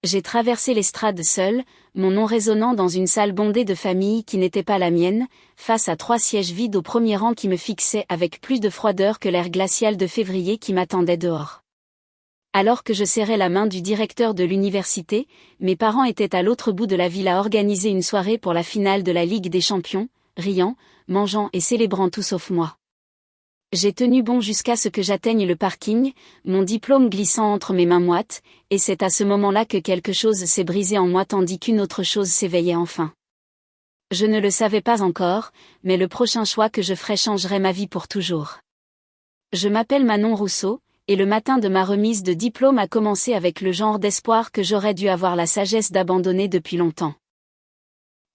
J'ai traversé l'estrade seul, mon nom résonnant dans une salle bondée de familles qui n'était pas la mienne, face à 3 sièges vides au premier rang qui me fixaient avec plus de froideur que l'air glacial de février qui m'attendait dehors. Alors que je serrais la main du directeur de l'université, mes parents étaient à l'autre bout de la ville à organiser une soirée pour la finale de la Ligue des Champions, riant, mangeant et célébrant tout sauf moi. J'ai tenu bon jusqu'à ce que j'atteigne le parking, mon diplôme glissant entre mes mains moites, et c'est à ce moment-là que quelque chose s'est brisé en moi tandis qu'une autre chose s'éveillait enfin. Je ne le savais pas encore, mais le prochain choix que je ferais changerait ma vie pour toujours. Je m'appelle Manon Rousseau, et le matin de ma remise de diplôme a commencé avec le genre d'espoir que j'aurais dû avoir la sagesse d'abandonner depuis longtemps.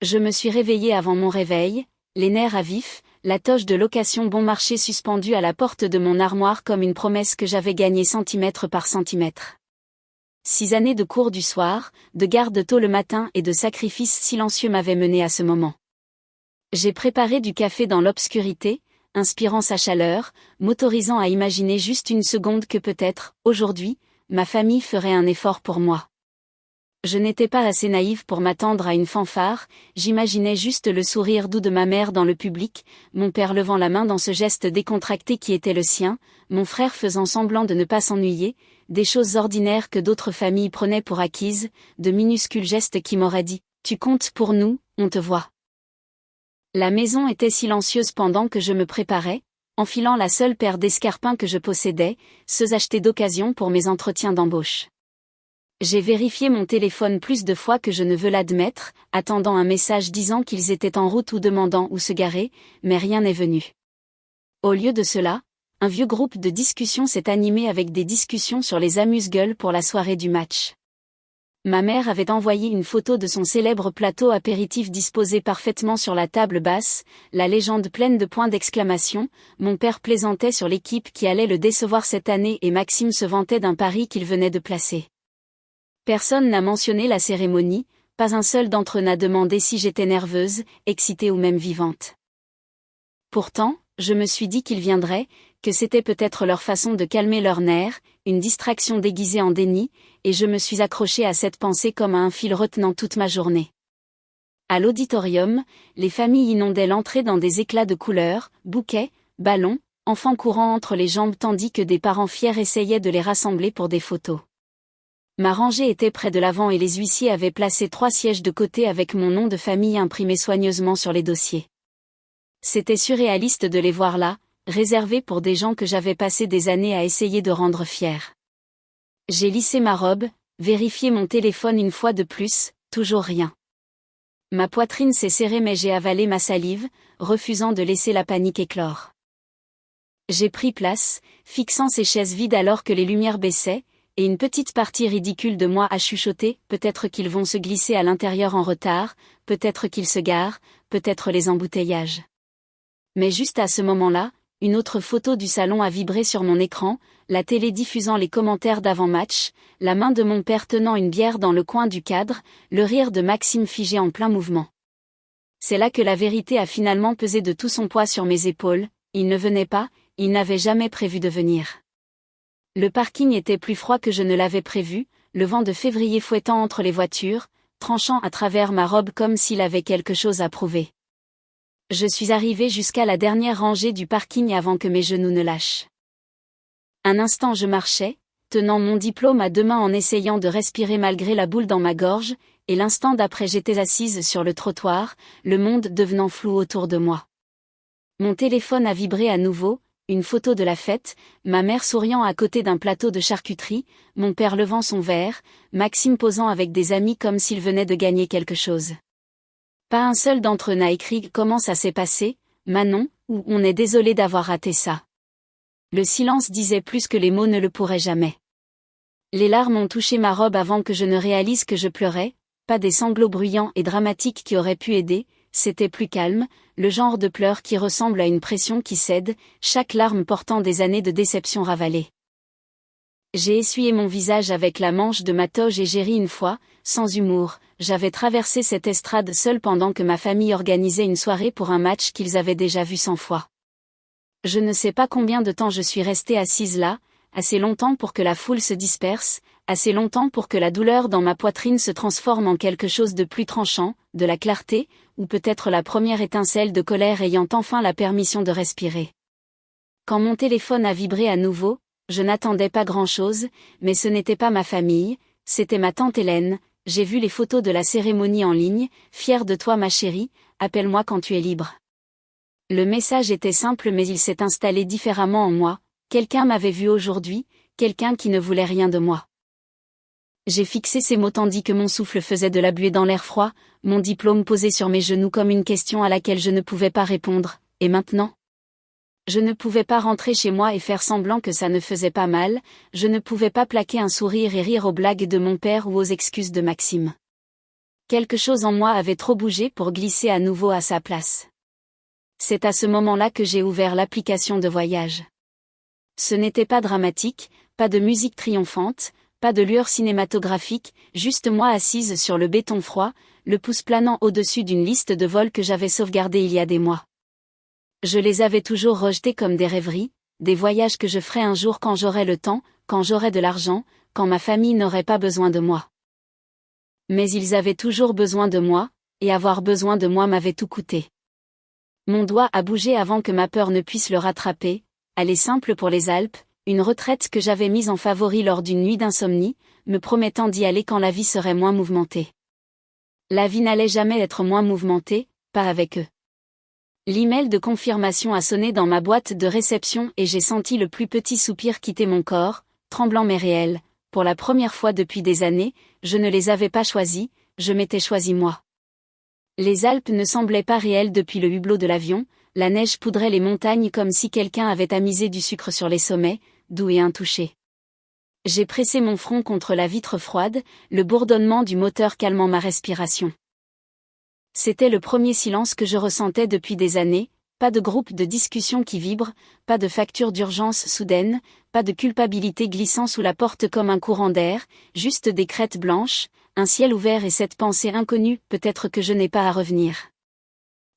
Je me suis réveillée avant mon réveil, les nerfs à vif, la toge de location bon marché suspendue à la porte de mon armoire comme une promesse que j'avais gagnée centimètre par centimètre. 6 années de cours du soir, de garde tôt le matin et de sacrifices silencieux m'avaient menée à ce moment. J'ai préparé du café dans l'obscurité, inspirant sa chaleur, m'autorisant à imaginer juste une seconde que peut-être, aujourd'hui, ma famille ferait un effort pour moi. Je n'étais pas assez naïve pour m'attendre à une fanfare, j'imaginais juste le sourire doux de ma mère dans le public, mon père levant la main dans ce geste décontracté qui était le sien, mon frère faisant semblant de ne pas s'ennuyer, des choses ordinaires que d'autres familles prenaient pour acquises, de minuscules gestes qui m'auraient dit « Tu comptes pour nous, on te voit ». La maison était silencieuse pendant que je me préparais, enfilant la seule paire d'escarpins que je possédais, ceux achetés d'occasion pour mes entretiens d'embauche. J'ai vérifié mon téléphone plus de fois que je ne veux l'admettre, attendant un message disant qu'ils étaient en route ou demandant où se garer, mais rien n'est venu. Au lieu de cela, un vieux groupe de discussion s'est animé avec des discussions sur les amuse-gueules pour la soirée du match. Ma mère avait envoyé une photo de son célèbre plateau apéritif disposé parfaitement sur la table basse, la légende pleine de points d'exclamation, mon père plaisantait sur l'équipe qui allait le décevoir cette année et Maxime se vantait d'un pari qu'il venait de placer. Personne n'a mentionné la cérémonie, pas un seul d'entre eux n'a demandé si j'étais nerveuse, excitée ou même vivante. Pourtant, je me suis dit qu'ils viendraient, que c'était peut-être leur façon de calmer leurs nerfs, une distraction déguisée en déni, et je me suis accrochée à cette pensée comme à un fil retenant toute ma journée. À l'auditorium, les familles inondaient l'entrée dans des éclats de couleurs, bouquets, ballons, enfants courant entre les jambes tandis que des parents fiers essayaient de les rassembler pour des photos. Ma rangée était près de l'avant et les huissiers avaient placé 3 sièges de côté avec mon nom de famille imprimé soigneusement sur les dossiers. C'était surréaliste de les voir là, réservés pour des gens que j'avais passé des années à essayer de rendre fiers. J'ai lissé ma robe, vérifié mon téléphone une fois de plus, toujours rien. Ma poitrine s'est serrée mais j'ai avalé ma salive, refusant de laisser la panique éclore. J'ai pris place, fixant ces chaises vides alors que les lumières baissaient, et une petite partie ridicule de moi a chuchoté, peut-être qu'ils vont se glisser à l'intérieur en retard, peut-être qu'ils se garent, peut-être les embouteillages. Mais juste à ce moment-là, une autre photo du salon a vibré sur mon écran, la télé diffusant les commentaires d'avant-match, la main de mon père tenant une bière dans le coin du cadre, le rire de Maxime figé en plein mouvement. C'est là que la vérité a finalement pesé de tout son poids sur mes épaules, il ne venait pas, il n'avait jamais prévu de venir. Le parking était plus froid que je ne l'avais prévu, le vent de février fouettant entre les voitures, tranchant à travers ma robe comme s'il avait quelque chose à prouver. Je suis arrivée jusqu'à la dernière rangée du parking avant que mes genoux ne lâchent. Un instant je marchais, tenant mon diplôme à 2 mains en essayant de respirer malgré la boule dans ma gorge, et l'instant d'après j'étais assise sur le trottoir, le monde devenant flou autour de moi. Mon téléphone a vibré à nouveau, une photo de la fête, ma mère souriant à côté d'un plateau de charcuterie, mon père levant son verre, Maxime posant avec des amis comme s'il venait de gagner quelque chose. Pas un seul d'entre eux n'a écrit comment ça s'est passé, Manon, ou on est désolé d'avoir raté ça. Le silence disait plus que les mots ne le pourraient jamais. Les larmes ont touché ma robe avant que je ne réalise que je pleurais, pas des sanglots bruyants et dramatiques qui auraient pu aider, c'était plus calme, le genre de pleurs qui ressemble à une pression qui cède, chaque larme portant des années de déception ravalée. J'ai essuyé mon visage avec la manche de ma toge et j'ai ri une fois, sans humour, j'avais traversé cette estrade seule pendant que ma famille organisait une soirée pour un match qu'ils avaient déjà vu 100 fois. Je ne sais pas combien de temps je suis restée assise là, assez longtemps pour que la foule se disperse, assez longtemps pour que la douleur dans ma poitrine se transforme en quelque chose de plus tranchant, de la clarté, ou peut-être la première étincelle de colère ayant enfin la permission de respirer. Quand mon téléphone a vibré à nouveau, je n'attendais pas grand-chose, mais ce n'était pas ma famille, c'était ma tante Hélène. J'ai vu les photos de la cérémonie en ligne, fière de toi ma chérie, appelle-moi quand tu es libre. Le message était simple mais il s'est installé différemment en moi, quelqu'un m'avait vu aujourd'hui, quelqu'un qui ne voulait rien de moi. J'ai fixé ces mots tandis que mon souffle faisait de la buée dans l'air froid, mon diplôme posé sur mes genoux comme une question à laquelle je ne pouvais pas répondre, et maintenant ? Je ne pouvais pas rentrer chez moi et faire semblant que ça ne faisait pas mal, je ne pouvais pas plaquer un sourire et rire aux blagues de mon père ou aux excuses de Maxime. Quelque chose en moi avait trop bougé pour glisser à nouveau à sa place. C'est à ce moment-là que j'ai ouvert l'application de voyage. Ce n'était pas dramatique, pas de musique triomphante, pas de lueur cinématographique, juste moi assise sur le béton froid, le pouce planant au-dessus d'une liste de vols que j'avais sauvegardés il y a des mois. Je les avais toujours rejetés comme des rêveries, des voyages que je ferais un jour quand j'aurais le temps, quand j'aurais de l'argent, quand ma famille n'aurait pas besoin de moi. Mais ils avaient toujours besoin de moi, et avoir besoin de moi m'avait tout coûté. Mon doigt a bougé avant que ma peur ne puisse le rattraper, aller simple pour les Alpes, une retraite que j'avais mise en favori lors d'une nuit d'insomnie, me promettant d'y aller quand la vie serait moins mouvementée. La vie n'allait jamais être moins mouvementée, pas avec eux. L'email de confirmation a sonné dans ma boîte de réception et j'ai senti le plus petit soupir quitter mon corps, tremblant mais réel. Pour la première fois depuis des années, je ne les avais pas choisis, je m'étais choisi moi. Les Alpes ne semblaient pas réelles depuis le hublot de l'avion, la neige poudrait les montagnes comme si quelqu'un avait tamisé du sucre sur les sommets, doux et intouchés. J'ai pressé mon front contre la vitre froide, le bourdonnement du moteur calmant ma respiration. C'était le premier silence que je ressentais depuis des années, pas de groupe de discussion qui vibre, pas de facture d'urgence soudaine, pas de culpabilité glissant sous la porte comme un courant d'air, juste des crêtes blanches, un ciel ouvert et cette pensée inconnue, peut-être que je n'ai pas à revenir.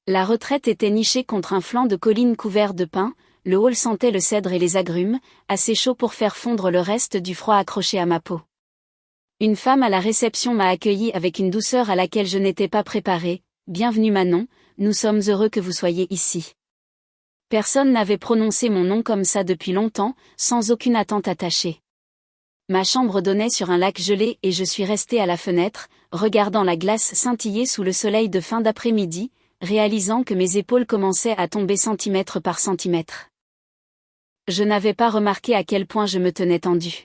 La retraite était nichée contre un flanc de colline couvert de pins, le hall sentait le cèdre et les agrumes, assez chaud pour faire fondre le reste du froid accroché à ma peau. Une femme à la réception m'a accueilli avec une douceur à laquelle je n'étais pas préparée. Bienvenue Manon, nous sommes heureux que vous soyez ici. Personne n'avait prononcé mon nom comme ça depuis longtemps, sans aucune attente attachée. Ma chambre donnait sur un lac gelé et je suis restée à la fenêtre, regardant la glace scintiller sous le soleil de fin d'après-midi, réalisant que mes épaules commençaient à tomber centimètre par centimètre. Je n'avais pas remarqué à quel point je me tenais tendue.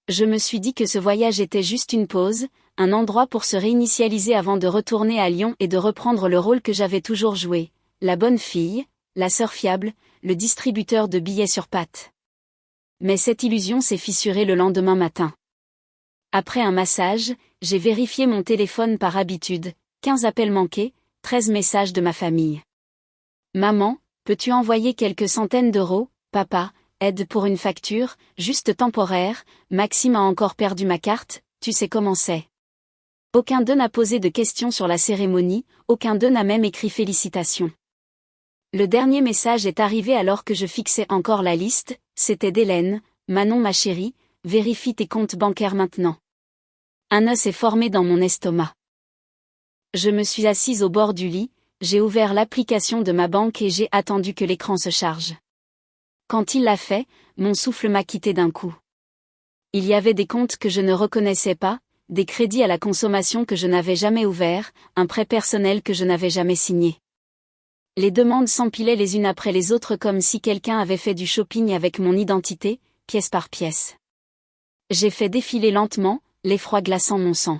Je me suis dit que ce voyage était juste une pause, un endroit pour se réinitialiser avant de retourner à Lyon et de reprendre le rôle que j'avais toujours joué, la bonne fille, la sœur fiable, le distributeur de billets sur pattes. Mais cette illusion s'est fissurée le lendemain matin. Après un massage, j'ai vérifié mon téléphone par habitude, 15 appels manqués, 13 messages de ma famille. Maman, peux-tu envoyer quelques centaines d'euros, papa, aide pour une facture, juste temporaire, Maxime a encore perdu ma carte, tu sais comment c'est. Aucun d'eux n'a posé de questions sur la cérémonie, aucun d'eux n'a même écrit félicitations. Le dernier message est arrivé alors que je fixais encore la liste, c'était d'Hélène, Manon ma chérie, vérifie tes comptes bancaires maintenant. Un nœud s'est formé dans mon estomac. Je me suis assise au bord du lit, j'ai ouvert l'application de ma banque et j'ai attendu que l'écran se charge. Quand il l'a fait, mon souffle m'a quitté d'un coup. Il y avait des comptes que je ne reconnaissais pas, des crédits à la consommation que je n'avais jamais ouverts, un prêt personnel que je n'avais jamais signé. Les demandes s'empilaient les unes après les autres comme si quelqu'un avait fait du shopping avec mon identité, pièce par pièce. J'ai fait défiler lentement, l'effroi glaçant mon sang.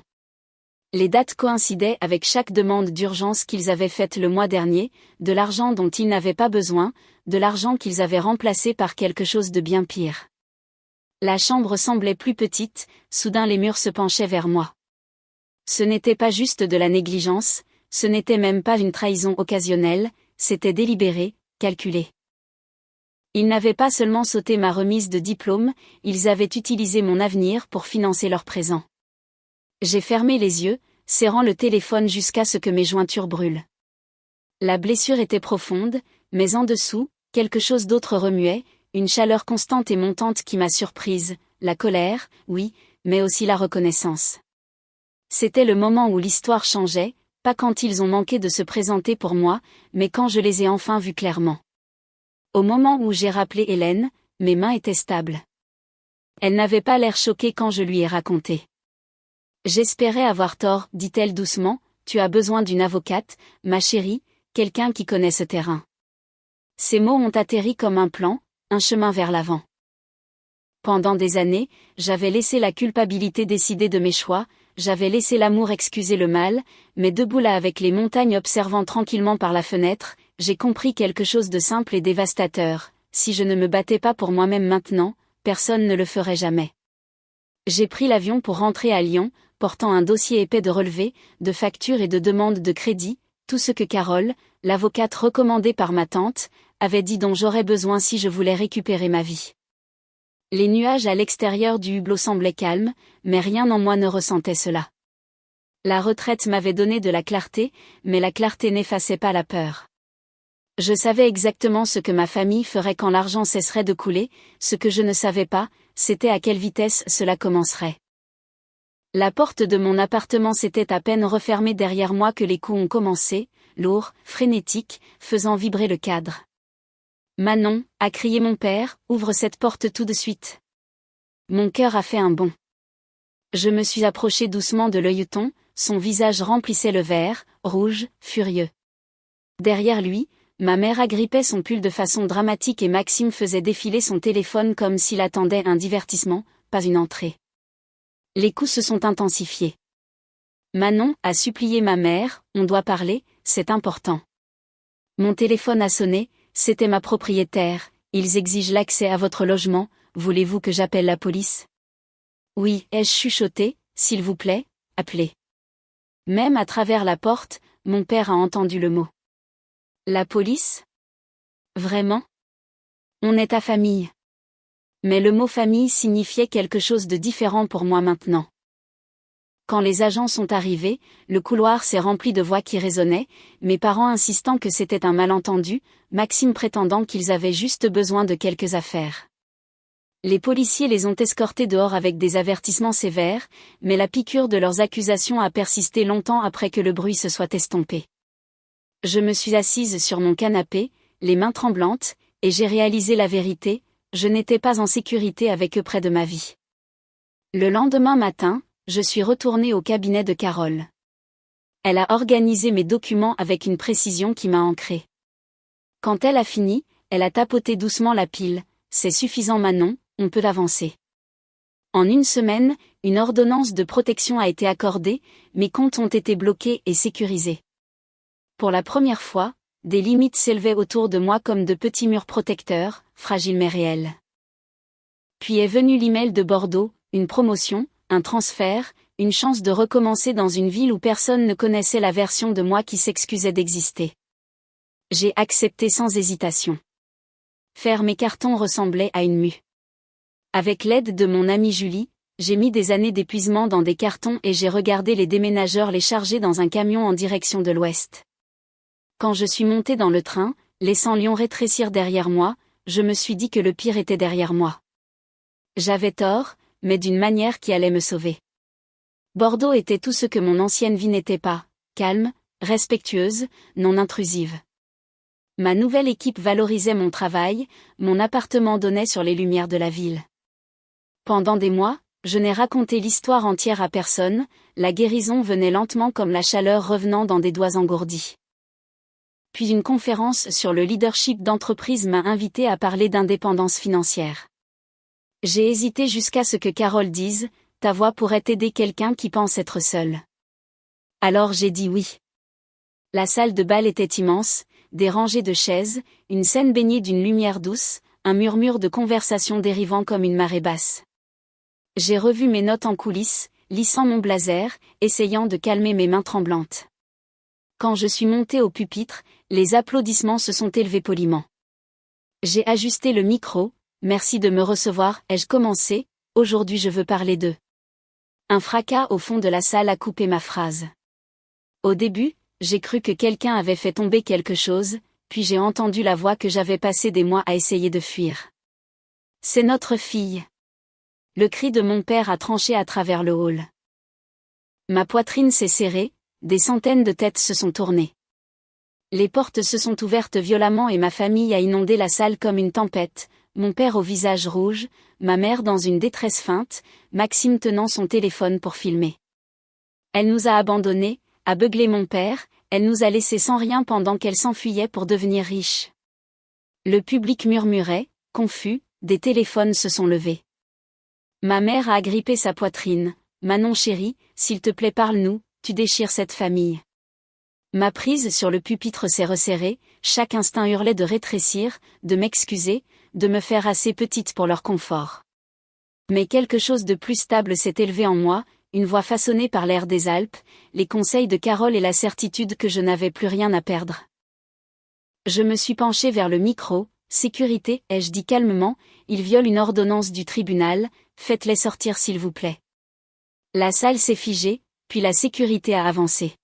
Les dates coïncidaient avec chaque demande d'urgence qu'ils avaient faite le mois dernier, de l'argent dont ils n'avaient pas besoin, de l'argent qu'ils avaient remplacé par quelque chose de bien pire. La chambre semblait plus petite, soudain les murs se penchaient vers moi. Ce n'était pas juste de la négligence, ce n'était même pas une trahison occasionnelle, c'était délibéré, calculé. Ils n'avaient pas seulement sauté ma remise de diplôme, ils avaient utilisé mon avenir pour financer leur présent. J'ai fermé les yeux, serrant le téléphone jusqu'à ce que mes jointures brûlent. La blessure était profonde, mais en dessous, quelque chose d'autre remuait, une chaleur constante et montante qui m'a surprise, la colère, oui, mais aussi la reconnaissance. C'était le moment où l'histoire changeait, pas quand ils ont manqué de se présenter pour moi, mais quand je les ai enfin vus clairement. Au moment où j'ai rappelé Hélène, mes mains étaient stables. Elle n'avait pas l'air choquée quand je lui ai raconté. J'espérais avoir tort, dit-elle doucement, tu as besoin d'une avocate, ma chérie, quelqu'un qui connaît ce terrain. Ces mots ont atterri comme un plan, un chemin vers l'avant. Pendant des années, j'avais laissé la culpabilité décider de mes choix, j'avais laissé l'amour excuser le mal, mais debout là avec les montagnes observant tranquillement par la fenêtre, j'ai compris quelque chose de simple et dévastateur, si je ne me battais pas pour moi-même maintenant, personne ne le ferait jamais. J'ai pris l'avion pour rentrer à Lyon, portant un dossier épais de relevés, de factures et de demandes de crédit, tout ce que Carole, l'avocate recommandée par ma tante, avait dit dont j'aurais besoin si je voulais récupérer ma vie. Les nuages à l'extérieur du hublot semblaient calmes, mais rien en moi ne ressentait cela. La retraite m'avait donné de la clarté, mais la clarté n'effaçait pas la peur. Je savais exactement ce que ma famille ferait quand l'argent cesserait de couler, ce que je ne savais pas, c'était à quelle vitesse cela commencerait. La porte de mon appartement s'était à peine refermée derrière moi que les coups ont commencé, lourds, frénétiques, faisant vibrer le cadre. Manon, a crié mon père, ouvre cette porte tout de suite. Mon cœur a fait un bond. Je me suis approchée doucement de l'œilleton, son visage remplissait le verre, rouge, furieux. Derrière lui, ma mère agrippait son pull de façon dramatique et Maxime faisait défiler son téléphone comme s'il attendait un divertissement, pas une entrée. Les coups se sont intensifiés. Manon a supplié ma mère, on doit parler, c'est important. Mon téléphone a sonné, c'était ma propriétaire, ils exigent l'accès à votre logement, voulez-vous que j'appelle la police? Oui, ai-je chuchoté, s'il vous plaît, appelez. Même à travers la porte, mon père a entendu le mot. La police? Vraiment? On est à famille. Mais le mot famille signifiait quelque chose de différent pour moi maintenant. Quand les agents sont arrivés, le couloir s'est rempli de voix qui résonnaient, mes parents insistant que c'était un malentendu, Maxime prétendant qu'ils avaient juste besoin de quelques affaires. Les policiers les ont escortés dehors avec des avertissements sévères, mais la piqûre de leurs accusations a persisté longtemps après que le bruit se soit estompé. Je me suis assise sur mon canapé, les mains tremblantes, et j'ai réalisé la vérité, je n'étais pas en sécurité avec eux près de ma vie. Le lendemain matin, je suis retournée au cabinet de Carole. Elle a organisé mes documents avec une précision qui m'a ancrée. Quand elle a fini, elle a tapoté doucement la pile, c'est suffisant Manon, on peut avancer. En une semaine, une ordonnance de protection a été accordée, mes comptes ont été bloqués et sécurisés. Pour la première fois, des limites s'élevaient autour de moi comme de petits murs protecteurs, fragiles mais réels. Puis est venu l'email de Bordeaux, une promotion, un transfert, une chance de recommencer dans une ville où personne ne connaissait la version de moi qui s'excusait d'exister. J'ai accepté sans hésitation. Faire mes cartons ressemblait à une mue. Avec l'aide de mon amie Julie, j'ai mis des années d'épuisement dans des cartons et j'ai regardé les déménageurs les charger dans un camion en direction de l'ouest. Quand je suis montée dans le train, laissant Lyon rétrécir derrière moi, je me suis dit que le pire était derrière moi. J'avais tort, mais d'une manière qui allait me sauver. Bordeaux était tout ce que mon ancienne vie n'était pas, calme, respectueuse, non intrusive. Ma nouvelle équipe valorisait mon travail, mon appartement donnait sur les lumières de la ville. Pendant des mois, je n'ai raconté l'histoire entière à personne, la guérison venait lentement comme la chaleur revenant dans des doigts engourdis. Puis une conférence sur le leadership d'entreprise m'a invité à parler d'indépendance financière. J'ai hésité jusqu'à ce que Carole dise, ta voix pourrait aider quelqu'un qui pense être seul. Alors j'ai dit oui. La salle de bal était immense, des rangées de chaises, une scène baignée d'une lumière douce, un murmure de conversation dérivant comme une marée basse. J'ai revu mes notes en coulisses, lissant mon blazer, essayant de calmer mes mains tremblantes. Quand je suis montée au pupitre, les applaudissements se sont élevés poliment. J'ai ajusté le micro, merci de me recevoir, ai-je commencé, aujourd'hui je veux parler d'eux. Un fracas au fond de la salle a coupé ma phrase. Au début, j'ai cru que quelqu'un avait fait tomber quelque chose, puis j'ai entendu la voix que j'avais passé des mois à essayer de fuir. C'est notre fille. Le cri de mon père a tranché à travers le hall. Ma poitrine s'est serrée, des centaines de têtes se sont tournées. Les portes se sont ouvertes violemment et ma famille a inondé la salle comme une tempête, mon père au visage rouge, ma mère dans une détresse feinte, Maxime tenant son téléphone pour filmer. Elle nous a abandonnés, a beuglé mon père, elle nous a laissés sans rien pendant qu'elle s'enfuyait pour devenir riche. Le public murmurait, confus, des téléphones se sont levés. Ma mère a agrippé sa poitrine. Manon chérie, s'il te plaît parle-nous, tu déchires cette famille. Ma prise sur le pupitre s'est resserrée, chaque instinct hurlait de rétrécir, de m'excuser, de me faire assez petite pour leur confort. Mais quelque chose de plus stable s'est élevé en moi, une voix façonnée par l'air des Alpes, les conseils de Carole et la certitude que je n'avais plus rien à perdre. Je me suis penchée vers le micro. Sécurité, ai-je dit calmement, il viole une ordonnance du tribunal, faites-les sortir s'il vous plaît. La salle s'est figée, puis la sécurité a avancé.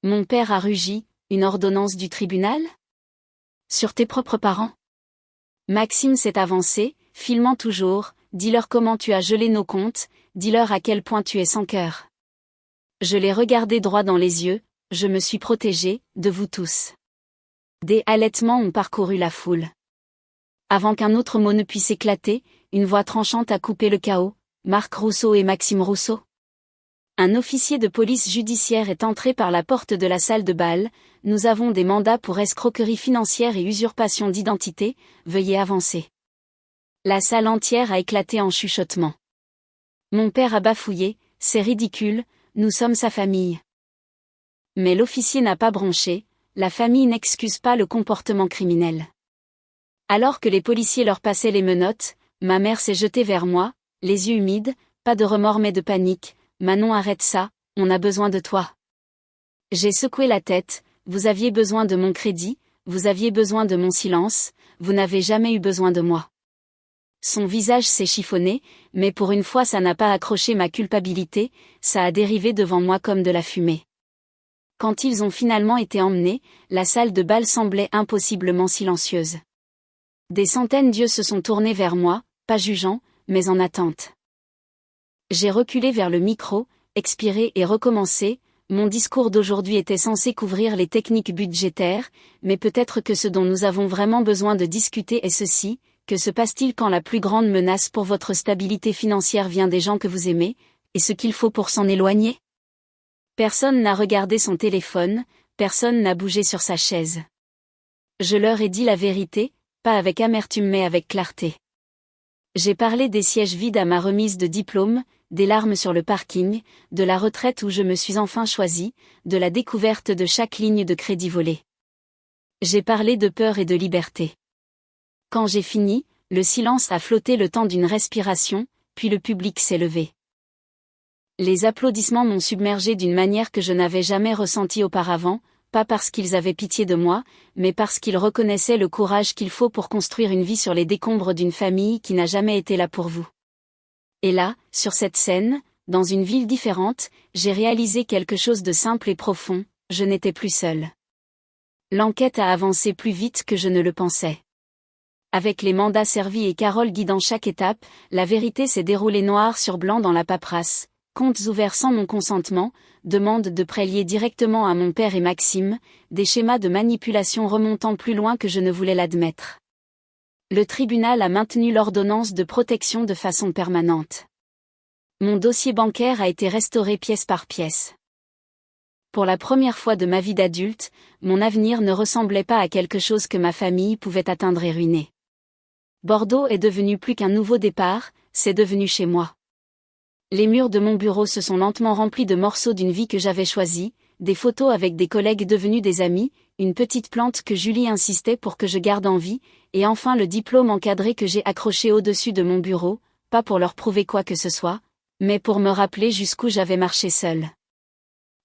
Mon père a rugi, une ordonnance du tribunal ? Sur tes propres parents ? Maxime s'est avancé, filmant toujours, dis-leur comment tu as gelé nos comptes, dis-leur à quel point tu es sans cœur. Je l'ai regardé droit dans les yeux, je me suis protégée, de vous tous. Des halètements ont parcouru la foule. Avant qu'un autre mot ne puisse éclater, une voix tranchante a coupé le chaos. Marc Rousseau et Maxime Rousseau. Un officier de police judiciaire est entré par la porte de la salle de bal. Nous avons des mandats pour escroquerie financière et usurpation d'identité, veuillez avancer. La salle entière a éclaté en chuchotements. Mon père a bafouillé, c'est ridicule, nous sommes sa famille. Mais l'officier n'a pas bronché, la famille n'excuse pas le comportement criminel. Alors que les policiers leur passaient les menottes, ma mère s'est jetée vers moi, les yeux humides, pas de remords mais de panique. Manon, arrête ça, on a besoin de toi. J'ai secoué la tête, vous aviez besoin de mon crédit, vous aviez besoin de mon silence, vous n'avez jamais eu besoin de moi. Son visage s'est chiffonné, mais pour une fois ça n'a pas accroché ma culpabilité, ça a dérivé devant moi comme de la fumée. Quand ils ont finalement été emmenés, la salle de bal semblait impossiblement silencieuse. Des centaines d'yeux se sont tournés vers moi, pas jugeants, mais en attente. J'ai reculé vers le micro, expiré et recommencé. Mon discours d'aujourd'hui était censé couvrir les techniques budgétaires, mais peut-être que ce dont nous avons vraiment besoin de discuter est ceci, que se passe-t-il quand la plus grande menace pour votre stabilité financière vient des gens que vous aimez, et ce qu'il faut pour s'en éloigner ? Personne n'a regardé son téléphone, personne n'a bougé sur sa chaise. Je leur ai dit la vérité, pas avec amertume mais avec clarté. J'ai parlé des sièges vides à ma remise de diplôme, des larmes sur le parking, de la retraite où je me suis enfin choisie, de la découverte de chaque ligne de crédit volée. J'ai parlé de peur et de liberté. Quand j'ai fini, le silence a flotté le temps d'une respiration, puis le public s'est levé. Les applaudissements m'ont submergé d'une manière que je n'avais jamais ressentie auparavant, pas parce qu'ils avaient pitié de moi, mais parce qu'ils reconnaissaient le courage qu'il faut pour construire une vie sur les décombres d'une famille qui n'a jamais été là pour vous. Et là, sur cette scène, dans une ville différente, j'ai réalisé quelque chose de simple et profond, je n'étais plus seule. L'enquête a avancé plus vite que je ne le pensais. Avec les mandats servis et Carole guidant chaque étape, la vérité s'est déroulée noir sur blanc dans la paperasse. Comptes ouverts sans mon consentement, demande de prêts liés directement à mon père et Maxime, des schémas de manipulation remontant plus loin que je ne voulais l'admettre. Le tribunal a maintenu l'ordonnance de protection de façon permanente. Mon dossier bancaire a été restauré pièce par pièce. Pour la première fois de ma vie d'adulte, mon avenir ne ressemblait pas à quelque chose que ma famille pouvait atteindre et ruiner. Bordeaux est devenu plus qu'un nouveau départ, c'est devenu chez moi. Les murs de mon bureau se sont lentement remplis de morceaux d'une vie que j'avais choisie, des photos avec des collègues devenus des amis, une petite plante que Julie insistait pour que je garde en vie, et enfin le diplôme encadré que j'ai accroché au-dessus de mon bureau, pas pour leur prouver quoi que ce soit, mais pour me rappeler jusqu'où j'avais marché seule.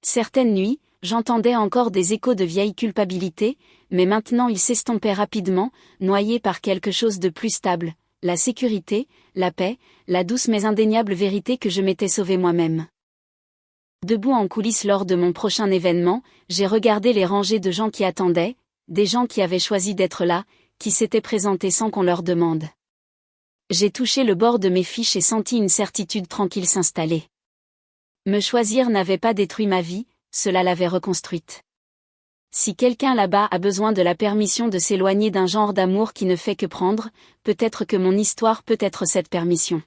Certaines nuits, j'entendais encore des échos de vieille culpabilité, mais maintenant ils s'estompaient rapidement, noyés par quelque chose de plus stable. La sécurité, la paix, la douce mais indéniable vérité que je m'étais sauvée moi-même. Debout en coulisses lors de mon prochain événement, j'ai regardé les rangées de gens qui attendaient, des gens qui avaient choisi d'être là, qui s'étaient présentés sans qu'on leur demande. J'ai touché le bord de mes fiches et senti une certitude tranquille s'installer. Me choisir n'avait pas détruit ma vie, cela l'avait reconstruite. Si quelqu'un là-bas a besoin de la permission de s'éloigner d'un genre d'amour qui ne fait que prendre, peut-être que mon histoire peut être cette permission.